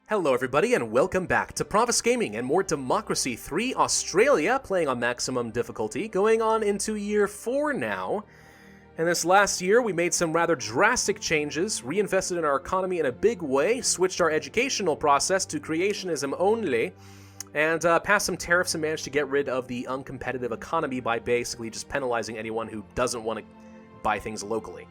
Hello everybody and welcome back to Pravus Gaming and more Democracy 3 Australia, playing on maximum difficulty, going on into year 4 now. And this last year we made some rather drastic changes, reinvested in our economy in a big way, switched our educational process to creationism only, and passed some tariffs and managed to get rid of the uncompetitive economy by basically just penalizing anyone who doesn't want to buy things locally.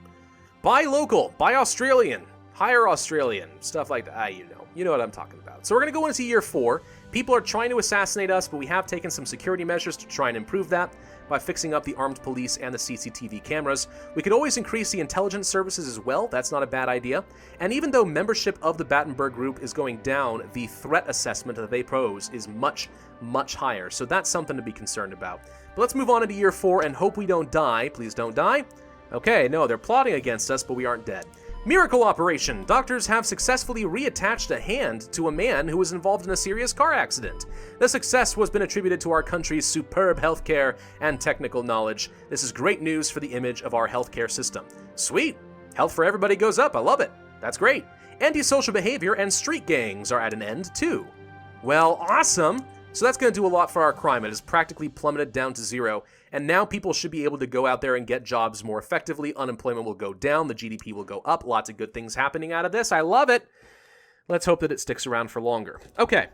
Buy local, buy Australian, hire Australian, stuff like that. You know what I'm talking about. So we're going to go into year 4. People are trying to assassinate us, but we have taken some security measures to try and improve that by fixing up the armed police and the CCTV cameras. We could always increase the intelligence services as well. That's not a bad idea. And even though membership of the Battenberg group is going down, the threat assessment that they pose is much, much higher. So that's something to be concerned about. But let's move on into year 4 and hope we don't die. Please don't die. Okay, no, they're plotting against us, but we aren't dead. Miracle operation. Doctors have successfully reattached a hand to a man who was involved in a serious car accident. The success has been attributed to our country's superb healthcare and technical knowledge. This is great news for the image of our healthcare system. Sweet. Health for everybody goes up. I love it. That's great. Antisocial behavior and street gangs are at an end, too. Well, awesome. So that's going to do a lot for our crime. It has practically plummeted down to 0. And now people should be able to go out there and get jobs more effectively. Unemployment will go down. The GDP will go up. Lots of good things happening out of this. I love it. Let's hope that it sticks around for longer. Okay.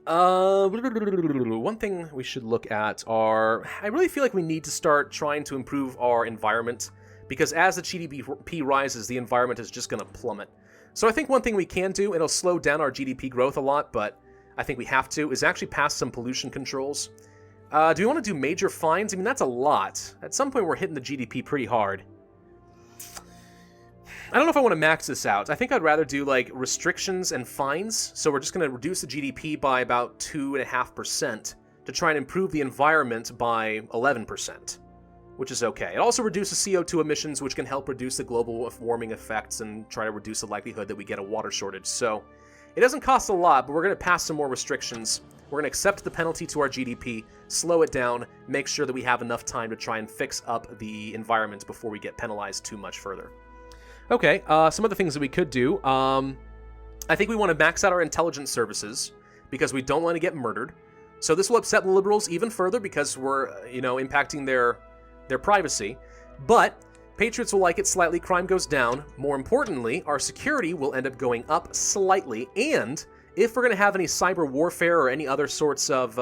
One thing we should look at are... I really feel like we need to start trying to improve our environment, because as the GDP rises, the environment is just going to plummet. So I think one thing we can do, it'll slow down our GDP growth a lot, but I think we have to, is actually pass some pollution controls. Do we want to do major fines? I mean, that's a lot. At some point, we're hitting the GDP pretty hard. I don't know if I want to max this out. I think I'd rather do, like, restrictions and fines. So we're just going to reduce the GDP by about 2.5% to try and improve the environment by 11%, which is okay. It also reduces CO2 emissions, which can help reduce the global warming effects and try to reduce the likelihood that we get a water shortage. So it doesn't cost a lot, but we're going to pass some more restrictions. We're going to accept the penalty to our GDP, slow it down, make sure that we have enough time to try and fix up the environment before we get penalized too much further. Okay, some other things that we could do. I think we want to max out our intelligence services because we don't want to get murdered. So this will upset the liberals even further because we're, impacting their privacy. But patriots will like it slightly, crime goes down. More importantly, our security will end up going up slightly, and if we're going to have any cyber warfare or any other sorts of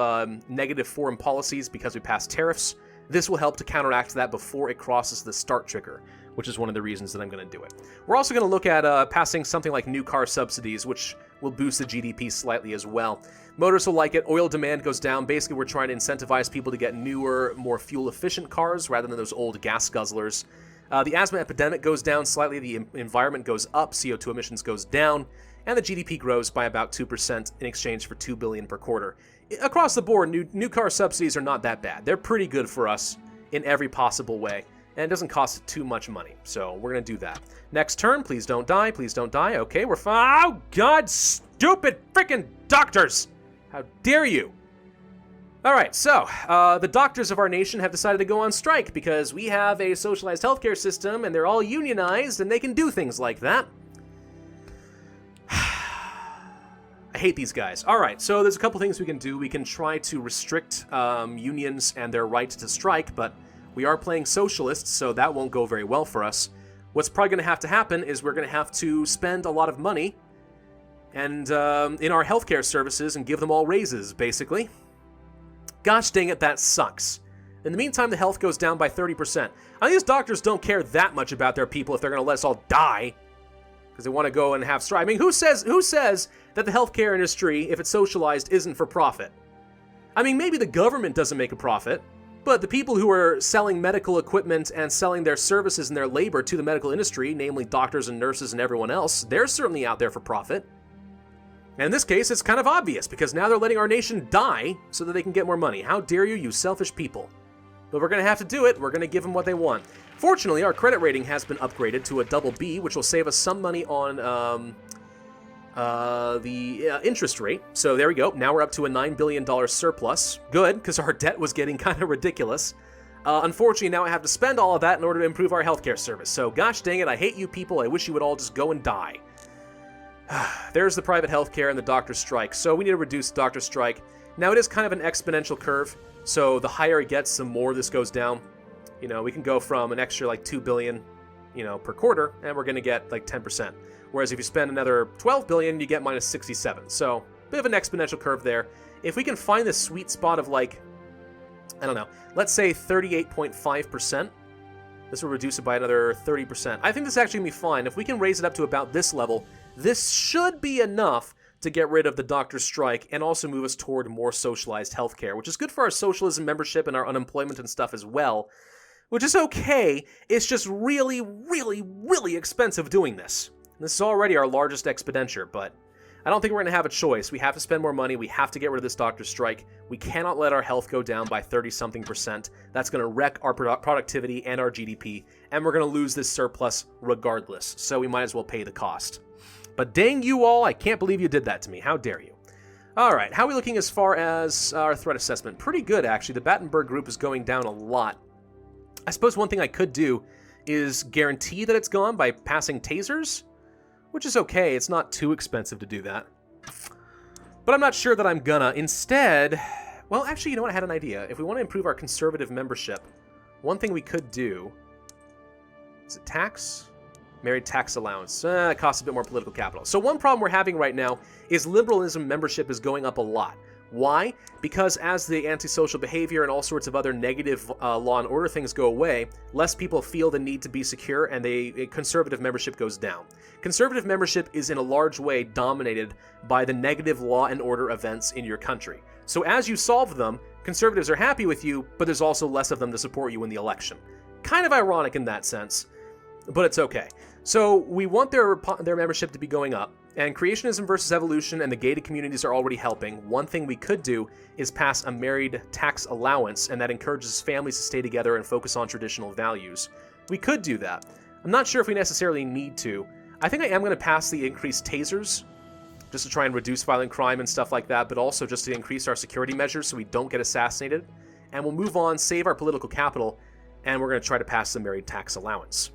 negative foreign policies because we pass tariffs, this will help to counteract that before it crosses the start trigger, which is one of the reasons that I'm going to do it. We're also going to look at passing something like new car subsidies, which will boost the GDP slightly as well. Motors will like it. Oil demand goes down. Basically, we're trying to incentivize people to get newer, more fuel-efficient cars rather than those old gas guzzlers. The asthma epidemic goes down slightly. The environment goes up. CO2 emissions goes down. And the GDP grows by about 2% in exchange for $2 billion per quarter. Across the board, new car subsidies are not that bad. They're pretty good for us in every possible way, and it doesn't cost too much money. So we're going to do that. Next turn, please don't die, please don't die. Okay, we're fine. Oh, God, stupid freaking doctors! How dare you! All right, so the doctors of our nation have decided to go on strike because we have a socialized healthcare system, and they're all unionized, and they can do things like that. I hate these guys. All right, so there's a couple things we can do. We can try to restrict unions and their right to strike, but we are playing socialists, so that won't go very well for us. What's probably going to happen is we're going to have to spend a lot of money and in our healthcare services and give them all raises, basically. Gosh dang it, that sucks. In the meantime, the health goes down by 30%. These doctors don't care that much about their people if they're going to let us all die because they want to go and have strike. I mean, who says that the healthcare industry, if it's socialized, isn't for profit? I mean, maybe the government doesn't make a profit, but the people who are selling medical equipment and selling their services and their labor to the medical industry, namely doctors and nurses and everyone else, they're certainly out there for profit. And in this case, it's kind of obvious, because now they're letting our nation die so that they can get more money. How dare you, you selfish people. But we're going to have to do it. We're going to give them what they want. Fortunately, our credit rating has been upgraded to a BB, which will save us some money on the interest rate. So there we go. Now we're up to a $9 billion surplus. Good, because our debt was getting kind of ridiculous. Unfortunately, now I have to spend all of that in order to improve our healthcare service. So gosh dang it, I hate you people. I wish you would all just go and die. There's the private healthcare and the doctor strike. So we need to reduce doctor strike. Now, it is kind of an exponential curve, so the higher it gets, the more this goes down. You know, we can go from an extra like 2 billion, per quarter, and we're going to get like 10%. Whereas if you spend another 12 billion, you get minus 67. So, bit of an exponential curve there. If we can find the sweet spot of like, I don't know, let's say 38.5%, this will reduce it by another 30%. I think this is actually going to be fine. If we can raise it up to about this level, this should be enough to get rid of the doctor strike and also move us toward more socialized healthcare, which is good for our socialism membership and our unemployment and stuff as well, which is okay. It's just really, really, really expensive doing this. This is already our largest expenditure, but I don't think we're going to have a choice. We have to spend more money. We have to get rid of this doctor strike. We cannot let our health go down by 30-something%. That's going to wreck our productivity and our GDP, and we're going to lose this surplus regardless, so we might as well pay the cost. But dang you all, I can't believe you did that to me. How dare you? All right, how are we looking as far as our threat assessment? Pretty good, actually. The Battenberg group is going down a lot. I suppose one thing I could do is guarantee that it's gone by passing tasers, which is okay. It's not too expensive to do that. But I'm not sure that I'm gonna. Instead, well, actually, you know what? I had an idea. If we want to improve our conservative membership, one thing we could do, is it tax? Married tax allowance. It costs a bit more political capital. So one problem we're having right now is liberalism membership is going up a lot. Why? Because as the antisocial behavior and all sorts of other negative law and order things go away, less people feel the need to be secure, and conservative membership goes down. Conservative membership is in a large way dominated by the negative law and order events in your country. So as you solve them, conservatives are happy with you, but there's also less of them to support you in the election. Kind of ironic in that sense, but it's okay. So we want their membership to be going up, and creationism versus evolution and the gated communities are already helping. One thing we could do is pass a married tax allowance, and that encourages families to stay together and focus on traditional values. We could do that. I'm not sure if we necessarily need to. I think I am going to pass the increased tasers, just to try and reduce violent crime and stuff like that, but also just to increase our security measures so we don't get assassinated. And we'll move on, save our political capital, and we're going to try to pass the married tax allowance.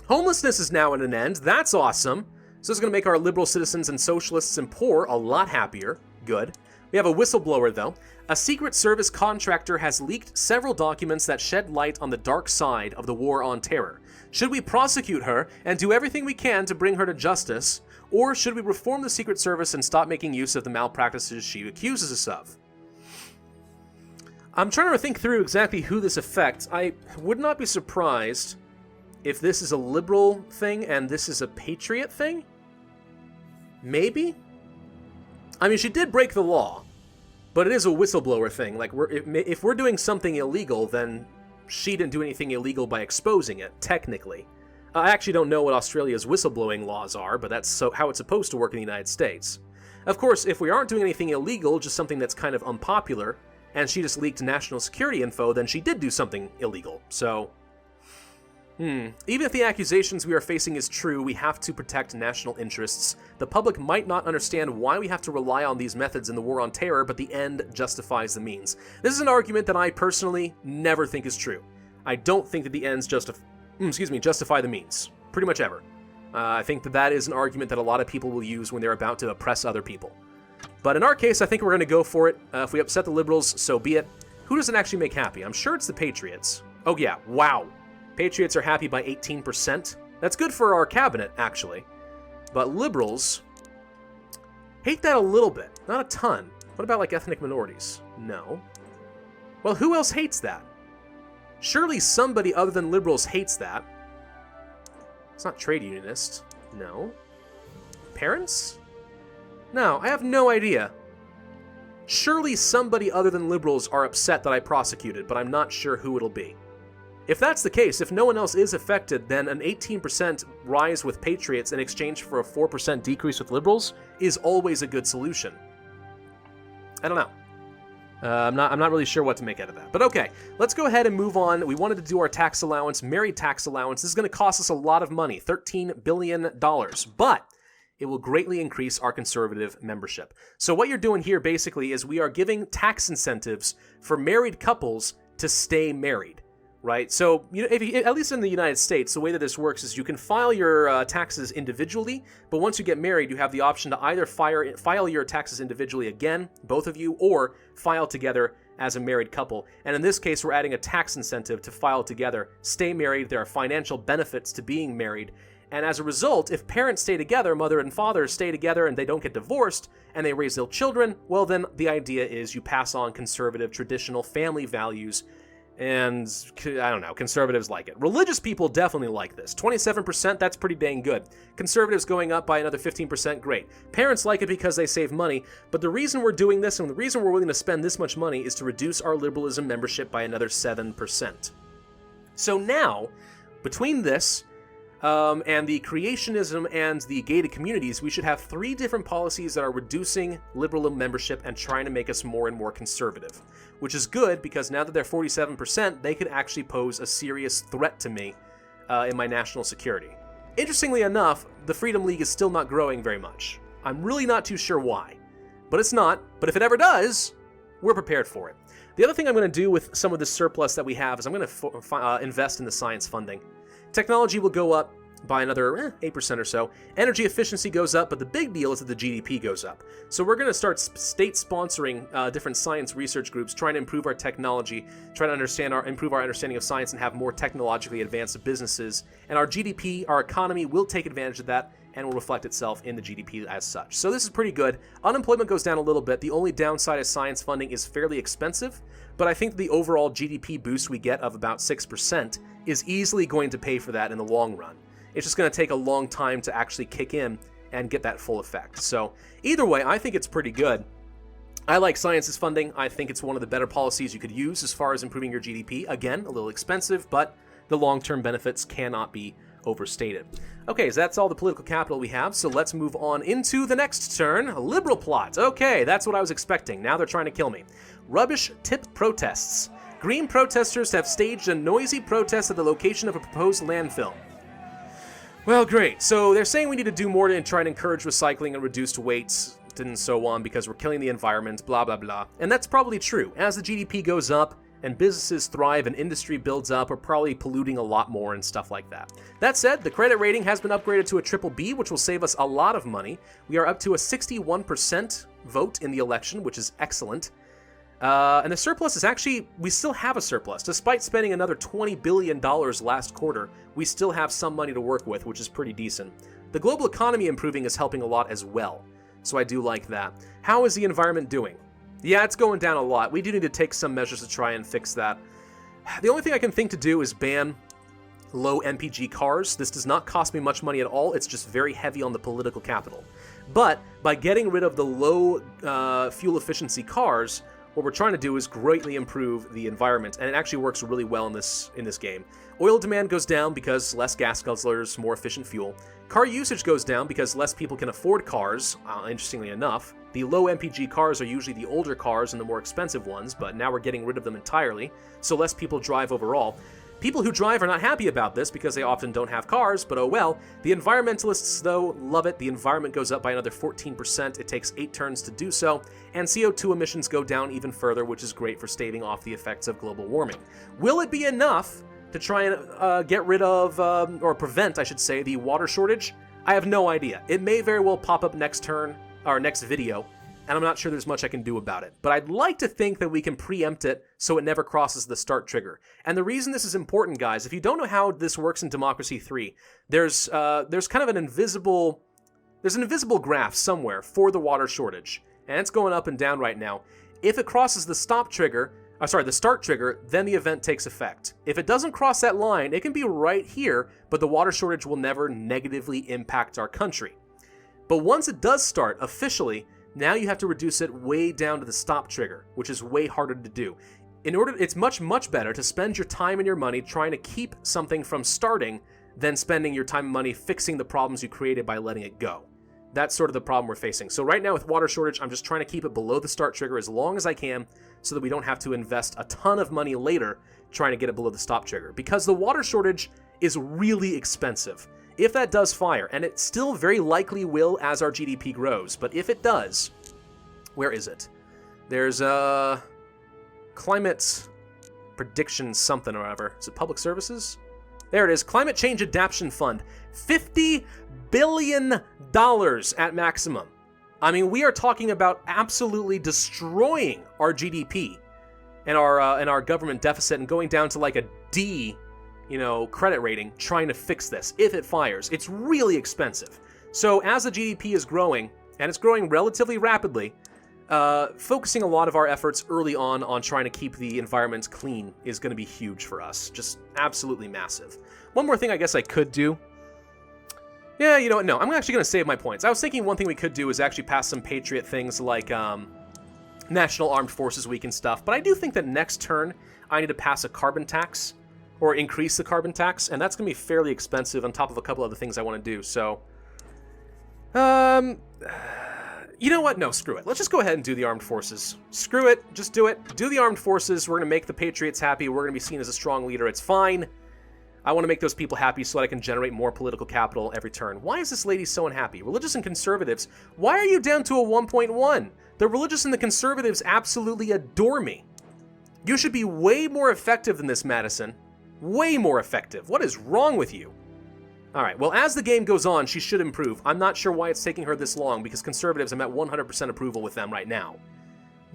Homelessness is now at an end. That's awesome. So it's going to make our liberal citizens and socialists and poor a lot happier. Good. We have a whistleblower, though. A Secret Service contractor has leaked several documents that shed light on the dark side of the war on terror. Should we prosecute her and do everything we can to bring her to justice, or should we reform the Secret Service and stop making use of the malpractices she accuses us of? I'm trying to think through exactly who this affects. I would not be surprised if this is a liberal thing and this is a patriot thing. Maybe? I mean, she did break the law, but it is a whistleblower thing. Like, if we're doing something illegal, then she didn't do anything illegal by exposing it, technically. I actually don't know what Australia's whistleblowing laws are, but that's how it's supposed to work in the United States. Of course, if we aren't doing anything illegal, just something that's kind of unpopular, and she just leaked national security info, then she did do something illegal. So, even if the accusations we are facing is true, we have to protect national interests. The public might not understand why we have to rely on these methods in the war on terror, but the end justifies the means. This is an argument that I personally never think is true. I don't think that the ends justify the means. Pretty much ever. I think that is an argument that a lot of people will use when they're about to oppress other people. But in our case, I think we're going to go for it. If we upset the liberals, so be it. Who does it actually make happy? I'm sure it's the Patriots. Oh yeah, wow. Patriots are happy by 18%. That's good for our cabinet, actually. But liberals hate that a little bit, not a ton. What about, like, ethnic minorities? No. Well, who else hates that? Surely somebody other than liberals hates that. It's not trade unionists. No. Parents? No, I have no idea. Surely somebody other than liberals are upset that I prosecuted, but I'm not sure who it'll be. If that's the case, if no one else is affected, then an 18% rise with patriots in exchange for a 4% decrease with liberals is always a good solution. I don't know. I'm not really sure what to make out of that. But okay, let's go ahead and move on. We wanted to do our tax allowance, married tax allowance. This is going to cost us a lot of money, $13 billion. But it will greatly increase our conservative membership. So what you're doing here basically is we are giving tax incentives for married couples to stay married. right? So, at least in the United States, the way that this works is you can file your taxes individually, but once you get married, you have the option to either file your taxes individually again, both of you, or file together as a married couple. And in this case, we're adding a tax incentive to file together. Stay married. There are financial benefits to being married. And as a result, if parents stay together, mother and father stay together, and they don't get divorced, and they raise their children, well, then the idea is you pass on conservative, traditional family values. And, I don't know, conservatives like it. Religious people definitely like this. 27%, that's pretty dang good. Conservatives going up by another 15%, great. Parents like it because they save money, but the reason we're doing this and the reason we're willing to spend this much money is to reduce our liberalism membership by another 7%. So now, between this and the creationism and the gated communities, we should have 3 different policies that are reducing liberal membership and trying to make us more and more conservative. Which is good, because now that they're 47%, they could actually pose a serious threat to me in my national security. Interestingly enough, the Freedom League is still not growing very much. I'm really not too sure why. But it's not. But if it ever does, we're prepared for it. The other thing I'm going to do with some of this surplus that we have is I'm going to invest in the science funding. Technology will go up by another 8% or so. Energy efficiency goes up, but the big deal is that the GDP goes up. So we're going to start state sponsoring different science research groups, trying to improve our technology, trying to improve our understanding of science and have more technologically advanced businesses. And our GDP, our economy, will take advantage of that and will reflect itself in the GDP as such. So this is pretty good. Unemployment goes down a little bit. The only downside is science funding is fairly expensive, but I think the overall GDP boost we get of about 6% is easily going to pay for that in the long run. It's just going to take a long time to actually kick in and get that full effect. So either way, I think it's pretty good. I like science's funding. I think it's one of the better policies you could use as far as improving your GDP. Again, a little expensive, but the long-term benefits cannot be overstated. Okay, so that's all the political capital we have, so let's move on into the next turn. Liberal plot. Okay, that's what I was expecting. Now they're trying to kill me. Rubbish tip protests. Green protesters have staged a noisy protest at the location of a proposed landfill. Well, great. So they're saying we need to do more to try and encourage recycling and reduced weights and so on because we're killing the environment, blah, blah, blah. And that's probably true. As the GDP goes up and businesses thrive and industry builds up, we're probably polluting a lot more and stuff like that. That said, the credit rating has been upgraded to a BBB, which will save us a lot of money. We are up to a 61% vote in the election, which is excellent. And the surplus is actually, we still have a surplus. Despite spending another $20 billion last quarter, we still have some money to work with, which is pretty decent. The global economy improving is helping a lot as well, so I do like that. How is the environment doing? Yeah, it's going down a lot. We do need to take some measures to try and fix that. The only thing I can think to do is ban low MPG cars. This does not cost me much money at all. It's just very heavy on the political capital. But by getting rid of the low fuel efficiency cars, what we're trying to do is greatly improve the environment, and it actually works really well in this game. Oil demand goes down because less gas guzzlers, more efficient fuel. Car usage goes down because less people can afford cars, interestingly enough. The low MPG cars are usually the older cars and the more expensive ones, but now we're getting rid of them entirely, so less people drive overall. People who drive are not happy about this because they often don't have cars, but oh well. The environmentalists, though, love it. The environment goes up by another 14%. It takes 8 turns to do so, and CO2 emissions go down even further, which is great for staving off the effects of global warming. Will it be enough to try and get rid of, or prevent, I should say, the water shortage? I have no idea. It may very well pop up next turn, or next video, and I'm not sure there's much I can do about it. But I'd like to think that we can preempt it so it never crosses the start trigger. And the reason this is important, guys, if you don't know how this works in Democracy 3, there's kind of an invisible graph somewhere for the water shortage, and it's going up and down right now. If it crosses the start trigger, then the event takes effect. If it doesn't cross that line, it can be right here, but the water shortage will never negatively impact our country. But once it does start officially, now you have to reduce it way down to the stop trigger, which is way harder to do. It's much, much better to spend your time and your money trying to keep something from starting than spending your time and money fixing the problems you created by letting it go. That's sort of the problem we're facing. So right now with water shortage, I'm just trying to keep it below the start trigger as long as I can so that we don't have to invest a ton of money later trying to get it below the stop trigger. Because the water shortage is really expensive. If that does fire, and it still very likely will as our GDP grows, but if it does, where is it? There's climate prediction something or other. Is it public services? There it is. Climate Change Adaptation Fund. $50 billion at maximum. I mean, we are talking about absolutely destroying our GDP and our government deficit and going down to like a D, credit rating, trying to fix this. If it fires, it's really expensive. So as the GDP is growing, and it's growing relatively rapidly, focusing a lot of our efforts early on trying to keep the environment clean is going to be huge for us. Just absolutely massive. One more thing I guess I could do. Yeah, you know what? No, I'm actually going to save my points. I was thinking one thing we could do is actually pass some Patriot things like National Armed Forces Week and stuff. But I do think that next turn I need to pass a carbon tax or increase the carbon tax. And that's going to be fairly expensive on top of a couple other things I want to do. So, you know what? No, screw it. Let's just go ahead and do the armed forces. Screw it. Just do it. Do the armed forces. We're going to make the Patriots happy. We're going to be seen as a strong leader. It's fine. I want to make those people happy so that I can generate more political capital every turn. Why is this lady so unhappy? Religious and conservatives. Why are you down to a 1.1? The religious and the conservatives absolutely adore me. You should be way more effective than this, Madison. Way more effective. What is wrong with you? Alright, well, as the game goes on, she should improve. I'm not sure why it's taking her this long, because conservatives, I'm at 100% approval with them right now.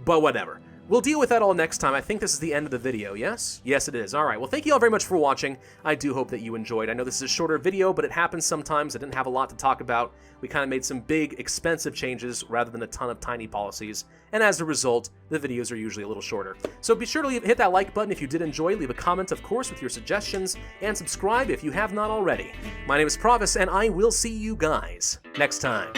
But whatever. We'll deal with that all next time. I think this is the end of the video, yes? Yes, it is. Alright, well, thank you all very much for watching. I do hope that you enjoyed. I know this is a shorter video, but it happens sometimes. I didn't have a lot to talk about. We kind of made some big, expensive changes rather than a ton of tiny policies. And as a result, the videos are usually a little shorter. So be sure to hit that like button if you did enjoy. Leave a comment, of course, with your suggestions. And subscribe if you have not already. My name is Pravus, and I will see you guys next time.